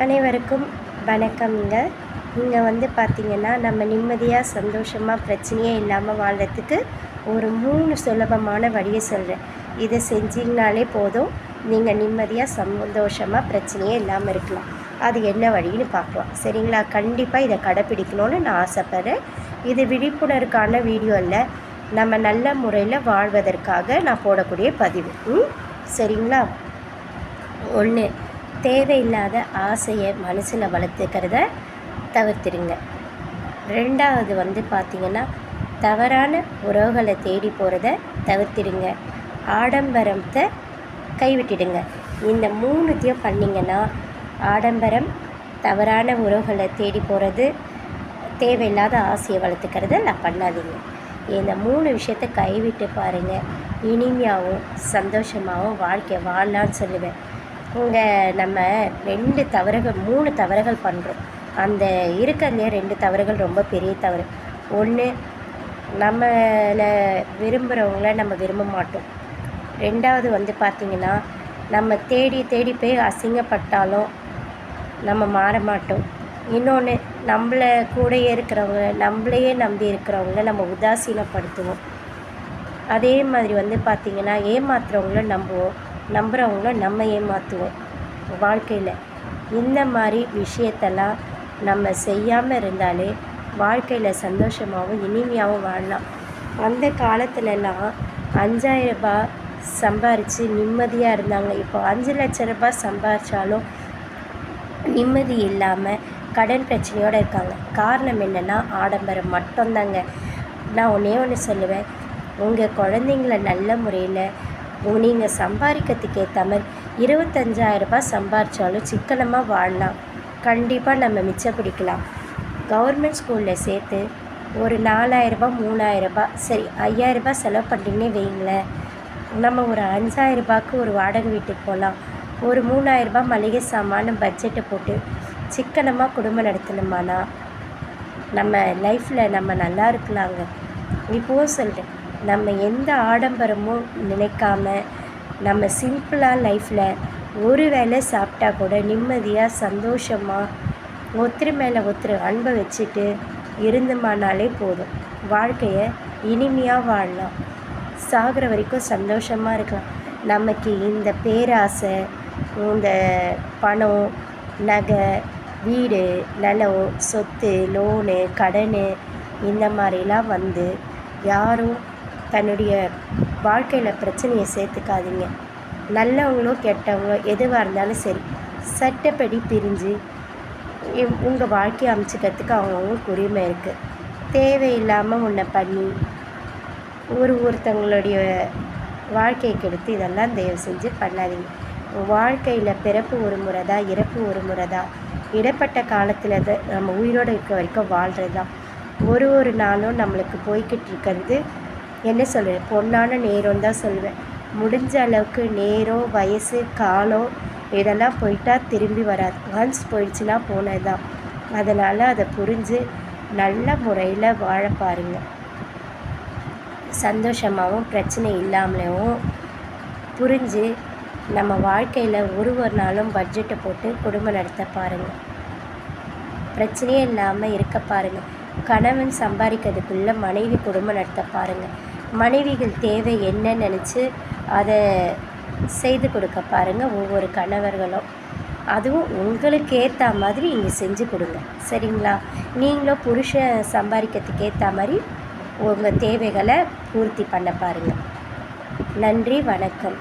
அனைவருக்கும் வணக்கம்ங்க. இங்கே வந்து பார்த்திங்கன்னா, நம்ம நிம்மதியாக சந்தோஷமாக பிரச்சனையே இல்லாமல் வாழ்கிறதுக்கு ஒரு 3 சுலபமான வழியை சொல்கிறேன். இதை செஞ்சிங்கனாலே போதும், நீங்கள் நிம்மதியாக சந்தோஷமாக பிரச்சனையே இல்லாமல் இருக்கலாம். அது என்ன வழின்னு பார்க்கலாம், சரிங்களா? கண்டிப்பாக இதை கடைப்பிடிக்கணும்னு நான் ஆசைப்பட்றேன். இது விழிப்புணர்வுக்கான வீடியோ இல்லை, நம்ம நல்ல முறையில் வாழ்வதற்காக நான் போடக்கூடிய பதிவு. சரிங்களா? 1, தேவையில்லாத ஆசையை மனசில் வளர்த்துக்கிறத தவிர்த்துடுங்க. 2வது வந்து பார்த்திங்கன்னா, தவறான உறவுகளை தேடி போகிறத தவிர்த்துடுங்க. ஆடம்பரத்தை கைவிட்டுடுங்க. இந்த 3த்தையும் பண்ணிங்கன்னா, ஆடம்பரம், தவறான உறவுகளை தேடி போகிறது, தேவையில்லாத ஆசையை வளர்த்துக்கிறத பண்ணாதீங்க. இந்த 3 விஷயத்தை கைவிட்டு பாருங்கள். இனிமையாகவும் சந்தோஷமாகவும் வாழ்க்கை வாழலான்னு சொல்லுவேன். இங்கே நம்ம 3 தவறுகள் பண்ணுறோம். அந்த இருக்கிறதுலே 2 தவறுகள் ரொம்ப பெரிய தவறு. 1, நம்மளை விரும்புகிறவங்கள நம்ம விரும்ப மாட்டோம். 2வது வந்து பார்த்திங்கன்னா, நம்ம தேடி தேடி போய் அசிங்கப்பட்டாலும் நம்ம மாற மாட்டோம். இன்னொன்று, நம்மளை கூடயே இருக்கிறவங்க, நம்மளையே நம்பி இருக்கிறவங்கள நம்ம உதாசீனப்படுத்துவோம். அதே மாதிரி வந்து பார்த்திங்கன்னா, ஏமாத்துறவங்கள நம்புவோம், நம்புகிறவங்கள நம்ம ஏமாற்றுவோம் வாழ்க்கையில். இந்த மாதிரி விஷயத்தெல்லாம் நம்ம செய்யாமல் இருந்தாலே வாழ்க்கையில் சந்தோஷமாகவும் இனிமையாகவும் வாழலாம். அந்த காலத்துலலாம் 5000 ரூபாய் சம்பாரித்து நிம்மதியாக இருந்தாங்க. இப்போ 5 லட்ச ரூபாய் சம்பாரித்தாலும் நிம்மதி இல்லாமல் கடன் பிரச்சனையோடு இருக்காங்க. காரணம் என்னென்னா, ஆடம்பரம் மட்டும்தாங்க. நான் ஒன்று சொல்லுவேன், உங்கள் குழந்தைங்கள நல்ல முறையில் நீங்கள் சம்பாதிக்கிறதுக்கு ஏற்ற மாதிரி 25,000 ரூபாய் சம்பாதிச்சாலும் சிக்கனமாக வாழலாம். கண்டிப்பாக நம்ம மிச்சம் பிடிக்கலாம். கவர்மெண்ட் ஸ்கூலில் சேர்த்து ஒரு 4,000 ரூபாய் 3,000 ரூபாய், சரி 5,000 ரூபாய் செலவு பண்ணிங்கன்னே வைங்களேன். நம்ம ஒரு 5,000 ரூபாய்க்கு ஒரு வாடகை வீட்டுக்கு போகலாம். ஒரு 3,000 ரூபாய் மளிகை சாமான பட்ஜெட்டை போட்டு சிக்கனமாக குடும்பம் நடத்தணுமானா நம்ம லைஃப்பில் நம்ம நல்லா இருக்கலாங்க. இப்போவும் சொல்கிறேன், நம்ம எந்த ஆடம்பரமும் நினைக்காம நம்ம சிம்பிளாக லைஃப்பில் ஒரு வேளை சாப்பிட்டா கூட நிம்மதியாக சந்தோஷமாக ஒருத்தர் மேலே ஒருத்தர் அன்பை வச்சுட்டு இருந்தோமானாலே போதும். வாழ்க்கையை இனிமையாக வாழலாம். சாகிற வரைக்கும் சந்தோஷமாக இருக்கலாம். நமக்கு இந்த பேராசை, இந்த பணம், நகை, வீடு, நிலம், சொத்து, லோனு, கடன், இந்த மாதிரிலாம் வந்து யாரும் தன்னுடைய வாழ்க்கையில் பிரச்சனையை சேர்த்துக்காதீங்க. நல்லவங்களோ கெட்டவங்களோ எதுவாக இருந்தாலும் சரி, சட்டப்படி பிரிஞ்சு உங்கள் வாழ்க்கையை அமைச்சிக்கிறதுக்கு அவங்கவுங்களுக்கு உரிமை இருக்குது. தேவையில்லாமல் உன்னை பண்ணி ஒருத்தவங்களுடைய வாழ்க்கையை கெடுத்து இதெல்லாம் தயவு செஞ்சு பண்ணாதீங்க. வாழ்க்கையில் பிறப்பு ஒரு முறை தான், இறப்பு ஒரு முறை தான். இடப்பட்ட காலத்தில் நம்ம உயிரோடு இருக்க வரைக்கும் வாழ்கிறது தான். ஒரு நாளும் நம்மளுக்கு போய்கிட்டு இருக்கிறது என்ன சொல்லுவேன், பொன்னான நேரம் தான் சொல்லுவேன். முடிஞ்ச அளவுக்கு நேரம், வயசு, காலம் இதெல்லாம் போயிட்டா திரும்பி வராது. ஒன்ஸ் போயிடுச்சுன்னா போனது தான். அதனால் அதை புரிஞ்சு நல்ல முறையில் வாழ பாருங்கள். சந்தோஷமாகவும் பிரச்சனை இல்லாமலேயும் புரிஞ்சு நம்ம வாழ்க்கையில் ஒரு நாளும் பட்ஜெட்டை போட்டு குடும்பம் நடத்த பாருங்கள். பிரச்சனையே இல்லாமல் இருக்க பாருங்கள். கணவன் சம்பாதிக்கிறதுக்குள்ளே மனைவி குடும்பம் நடத்த பாருங்கள். மனைவிகள் தேவை என்ன நினச்சி அதை செய்து கொடுக்க பாருங்கள் ஒவ்வொரு கணவர்களும். அதுவும் உங்களுக்கு ஏற்ற மாதிரி இங்கே செஞ்சு கொடுங்க, சரிங்களா? நீங்களும் புருஷன் சம்பாதிக்கிறதுக்கு ஏற்ற மாதிரி உங்கள் தேவைகளை பூர்த்தி பண்ண பாருங்கள். நன்றி, வணக்கம்.